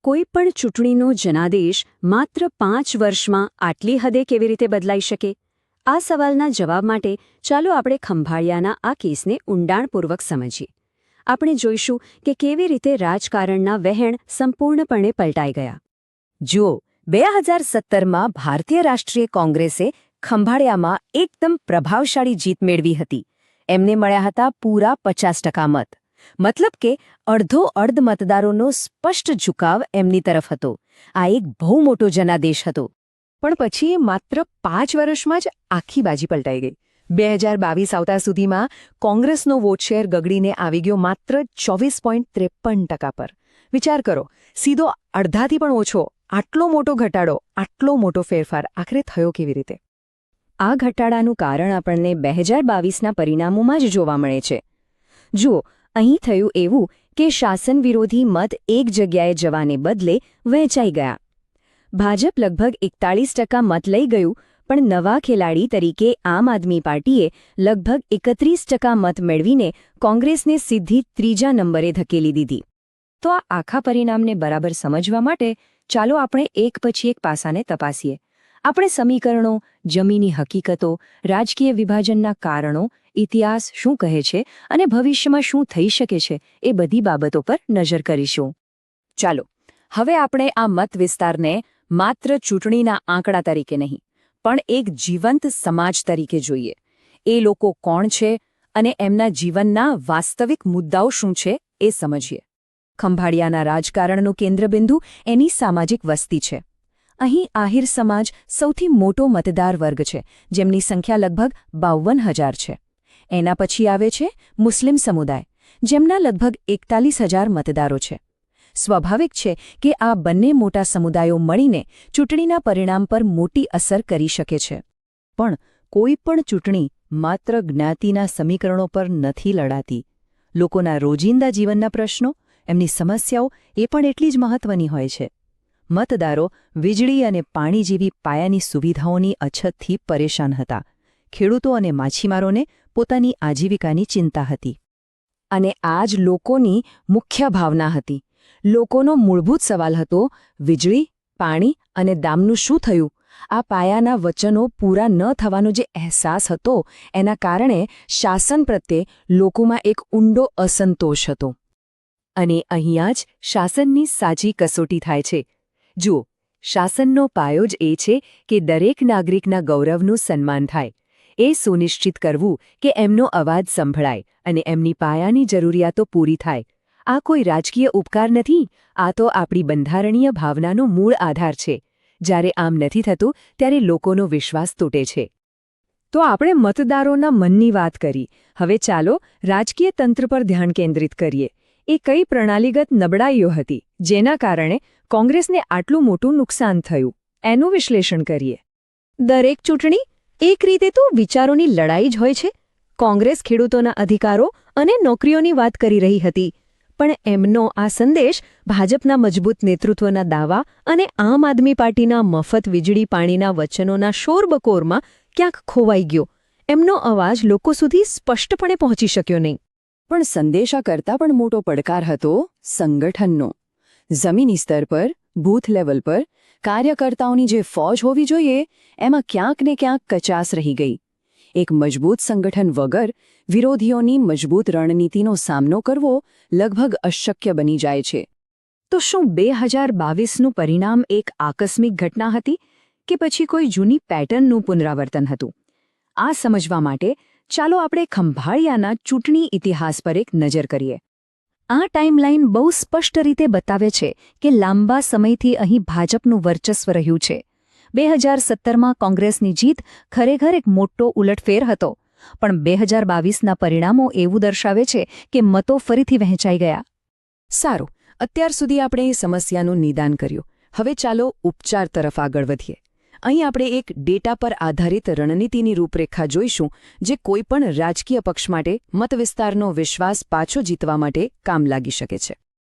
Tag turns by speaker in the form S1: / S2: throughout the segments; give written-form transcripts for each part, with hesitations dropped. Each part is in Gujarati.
S1: કોઈ પણ ચૂંટણીનો જનાદેશ માત્ર 5 વર્ષમાં આટલી હદે કેવી રીતે બદલાઈ શકે? આ સવાલના જવાબ માટે ચાલો આપણે ખંભાળિયાના આ કેસને ઊંડાણપૂર્વક સમજીએ. આપણે જોઈશું કે કેવી રીતે રાજકારણના વહેણ સંપૂર્ણપણે પલટાઈ ગયા. જુઓ, 2017માં ભારતીય રાષ્ટ્રીય કોંગ્રેસે ખંભાળિયામાં એકદમ પ્રભાવશાળી જીત મેળવી હતી. એમને મળ્યા હતા પૂરા 50% મત. મતલબ કે અડધો મતદારોનો સ્પષ્ટ ઝુકાવ એમની તરફ હતો. આ એક બહુ મોટો જનાદેશ હતો.
S2: પણ પછી માત્ર 5 વર્ષમાં જ આખી બાજી પલટાઈ ગઈ. 2022 આવતા સુધીમાં કોંગ્રેસનો વોટશેર ગગડીને આવી ગયો માત્ર 24.53% પર. વિચાર કરો, સીધો અડધાથી પણ ઓછો. આટલો મોટો ઘટાડો, આટલો મોટો ફેરફાર આખરે થયો કેવી રીતે?
S1: આ ઘટાડાનું કારણ આપણને 2022ના પરિણામોમાં જ જોવા મળે છે. જુઓ, અહીં થયું એવું કે શાસન વિરોધી મત એક જગ્યાએ જવાને બદલે વહેંચાઈ ગયા. ભાજપ લગભગ 41% મત લઈ ગયું, પણ નવા ખેલાડી તરીકે આમ આદમી પાર્ટીએ લગભગ 31% મત મેળવીને કોંગ્રેસને સીધી 3જા નંબરે ધકેલી દીધી. તો આ આખા પરિણામને બરાબર સમજવા માટે ચાલો આપણે એક પછી એક પાસાને તપાસીએ. આપણે સમીકરણો, જમીની હકીકતો, રાજકીય વિભાજનના કારણો, ઇતિહાસ શું કહે છે અને ભવિષ્યમાં શું થઈ શકે છે એ બધી બાબતો પર નજર કરીશું. ચાલો, હવે આપણે આ મત વિસ્તારને માત્ર ચૂંટણીના આંકડા તરીકે નહીં, પણ એક જીવંત સમાજ તરીકે જોઈએ. એ લોકો કોણ છે અને એમના જીવનના વાસ્તવિક મુદ્દાઓ શું છે એ સમજીએ. ખંભાળિયાના રાજકારણનું કેન્દ્રબિંદુ એની સામાજિક વસ્તી છે. અહીં આહિર સમાજ સૌથી મોટો મતદાર વર્ગ છે, જેમની સંખ્યા લગભગ 52,000 છે. એના પછી આવે છે મુસ્લિમ સમુદાય, જેમના લગભગ 41,000 મતદારો છે. સ્વાભાવિક છે કે આ બંને મોટા સમુદાયો મળીને ચૂંટણીના પરિણામ પર મોટી અસર કરી શકે છે. પણ કોઈ પણ ચૂંટણી માત્ર જ્ઞાતિના સમીકરણો પર નથી લડાતી. લોકોના રોજિંદા જીવનના પ્રશ્નો, એમની સમસ્યાઓ એ પણ એટલી જ મહત્વની હોય છે. મતદારો વીજળી અને પાણી જેવી પાયાની સુવિધાઓની અછતથી પરેશાન હતા. ખેડૂતો અને માછીમારોને પોતાની આજીવિકાની ચિંતા હતી. અને આ જ લોકોની મુખ્ય ભાવના હતી. લોકોનો મૂળભૂત સવાલ હતો, વીજળી, પાણી અને દામનું શું થયું? આ પાયાના વચનો પૂરા ન થવાનો જે અહેસાસ હતો, એના કારણે શાસન પ્રત્યે લોકોમાં એક ઊંડો અસંતોષ હતો. અને અહીંયા જ શાસનની સાચી કસોટી થાય છે. જુઓ, શાસનનો પાયો જ એ છે કે દરેક નાગરિકના ગૌરવનું સન્માન થાય. એ સુનિશ્ચિત કરવું કે એમનો અવાજ સંભળાય અને એમની પાયાની જરૂરિયાતો પૂરી થાય. આ કોઈ રાજકીય ઉપકાર નથી, આ તો આપણી બંધારણીય ભાવનાનો મૂળ આધાર છે. જ્યારે આમ નથી થતું ત્યારે લોકોનો વિશ્વાસ તૂટે છે. તો આપણે મતદારોના મનની વાત કરી. હવે ચાલો રાજકીય તંત્ર પર ધ્યાન કેન્દ્રિત કરીએ. એ કઈ પ્રણાલીગત નબળાઈઓ હતી જેના કારણે કોંગ્રેસને આટલું મોટું નુકસાન થયું, એનું વિશ્લેષણ કરીએ. દરેક ચૂંટણી એક રીતે તો વિચારોની લડાઈ જ હોય છે. કોંગ્રેસ ખેડૂતોના અધિકારો અને નોકરીઓની વાત કરી રહી હતી, પણ એમનો આ સંદેશ ભાજપના મજબૂત નેતૃત્વના દાવા અને આમ આદમી પાર્ટીના મફત વીજળી પાણીના વચનોના શોરબકોરમાં ક્યાંક ખોવાઈ ગયો. એમનો અવાજ લોકો સુધી સ્પષ્ટપણે પહોંચી શક્યો નહીં. પણ સંદેશા કરતાં પણ મોટો પડકાર હતો સંગઠનનો. જમીની સ્તર પર, બૂથ લેવલ પર કાર્યકર્તાઓની જે ફોજ હોવી જોઈએ, એમાં ક્યાંક ને ક્યાંક કચાસ રહી ગઈ. એક મજબૂત સંગઠન વગર વિરોધીઓની મજબૂત રણનીતિનો સામનો કરવો લગભગ અશક્ય બની જાય છે. તો શું 2022નું પરિણામ એક આકસ્મિક ઘટના હતી કે પછી કોઈ જૂની પેટર્નનું પુનરાવર્તન હતું? આ સમજવા માટે ચાલો આપણે ખંભાળિયાના ચૂંટણી ઇતિહાસ પર એક નજર કરીએ. આ ટાઈમલાઈન બહુ સ્પષ્ટ રીતે બતાવે છે કે લાંબા સમયથી અહીં ભાજપનું વર્ચસ્વ રહ્યું છે. 2017માં કોંગ્રેસની જીત ખરેખર એક મોટો ઉલટફેર હતો, પણ 2022ના પરિણામો એવું દર્શાવે છે કે મતો ફરીથી વહેંચાઈ ગયા. સારું, અત્યાર સુધી આપણે એ સમસ્યાનું નિદાન કર્યું. હવે ચાલો ઉપચાર તરફ આગળ વધીએ. અહીં આપણે એક ડેટા પર આધારિત રણનીતિની રૂપરેખા જોઈશું, જે કોઈપણ રાજકીય પક્ષ માટે મતવિસ્તારનો વિશ્વાસ પાછો જીતવા માટે કામ લાગી શકે છે.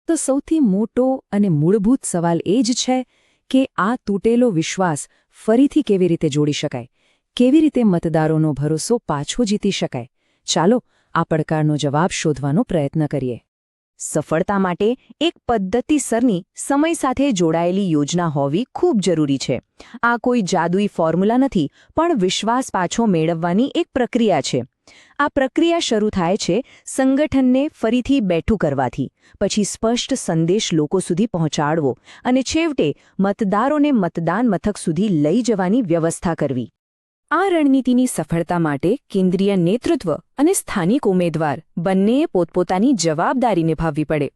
S1: તો સૌથી મોટો અને મૂળભૂત સવાલ એ જ છે કે આ તૂટેલો વિશ્વાસ ફરીથી કેવી રીતે જોડી શકાય? કેવી રીતે મતદારોનો ભરોસો પાછો જીતી શકાય? ચાલો આ પડકારનો જવાબ શોધવાનો પ્રયત્ન કરીએ. સફળતા માટે એક પદ્ધતિસરની સમય સાથે જોડાયેલી યોજના હોવી ખૂબ જરૂરી છે. આ કોઈ જાદુઈ ફોર્મ્યુલા નથી, પણ વિશ્વાસ પાછો મેળવવાની એક પ્રક્રિયા છે. આ પ્રક્રિયા શરૂ થાય છે સંગઠનને ફરીથી બેઠું કરવાથી, પછી સ્પષ્ટ સંદેશ લોકો સુધી પહોંચાડવો અને છેવટે મતદારોને મતદાન મથક સુધી લઈ જવાની વ્યવસ્થા કરવી. આ રણનીતિની સફળતા માટે કેન્દ્રીય નેતૃત્વ અને સ્થાનિક ઉમેદવાર બંનેએ પોતપોતાની જવાબદારી નિભાવવી પડે.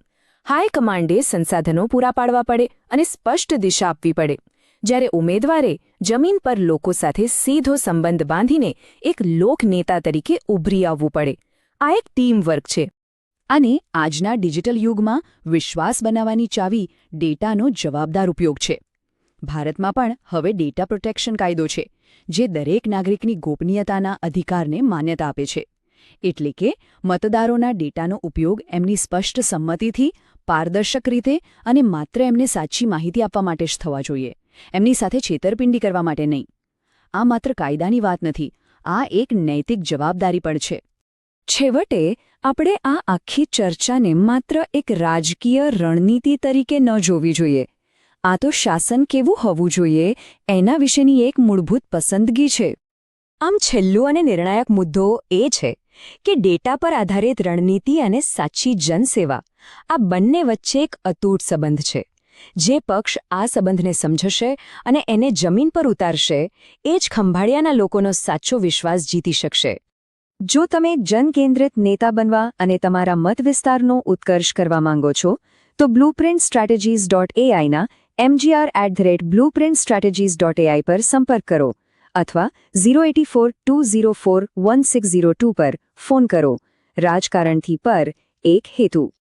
S1: હાઈકમાન્ડે સંસાધનો પૂરા પાડવા પડે અને સ્પષ્ટ દિશા આપવી પડે, જ્યારે ઉમેદવારે જમીન પર લોકો સાથે સીધો સંબંધ બાંધીને એક લોકનેતા તરીકે ઉભરી આવવું પડે. આ એક ટીમ વર્ક છે. અને આજના ડિજિટલ યુગમાં વિશ્વાસ બનાવવાની ચાવી ડેટાનો જવાબદાર ઉપયોગ છે. ભારતમાં પણ હવે ડેટા પ્રોટેક્શન કાયદો છે, જે દરેક નાગરિકની ગોપનીયતાના અધિકારને માન્યતા આપે છે. એટલે કે મતદારોના ડેટાનો ઉપયોગ એમની સ્પષ્ટ સંમતિથી, પારદર્શક રીતે અને માત્ર એમને સાચી માહિતી આપવા માટે જ થવા જોઈએ, એમની સાથે છેતરપિંડી કરવા માટે નહીં. આ માત્ર કાયદાની વાત નથી, આ એક નૈતિક જવાબદારી પણ છે. છેવટે આપણે આ આખી ચર્ચાને માત્ર એક રાજકીય રણનીતિ તરીકે ન જોવી જોઈએ. આ તો શાસન કેવું હોવું જોઈએ એના વિશેની એક મૂળભૂત પસંદગી છે. આમ છેલ્લો અને નિર્ણાયક મુદ્દો એ છે કે ડેટા પર આધારિત રણનીતિ અને સાચી જનસેવા, આ બંને વચ્ચે એક અતૂટ સંબંધ છે. જે પક્ષ આ સંબંધને સમજશે અને એને જમીન પર ઉતારશે, એ જ ખંભાળિયાના લોકોનો સાચો વિશ્વાસ જીતી શકશે. જો તમે જનકેન્દ્રિત નેતા બનવા અને તમારા મત વિસ્તારનો ઉત્કર્ષ કરવા માંગો છો, તો blueprintstrategies.ai ના mgr@blueprintstrategies.ai પર સંપર્ક કરો અથવા 084-204-1602 પર ફોન કરો. રાજકારણથી પર એક હેતુ.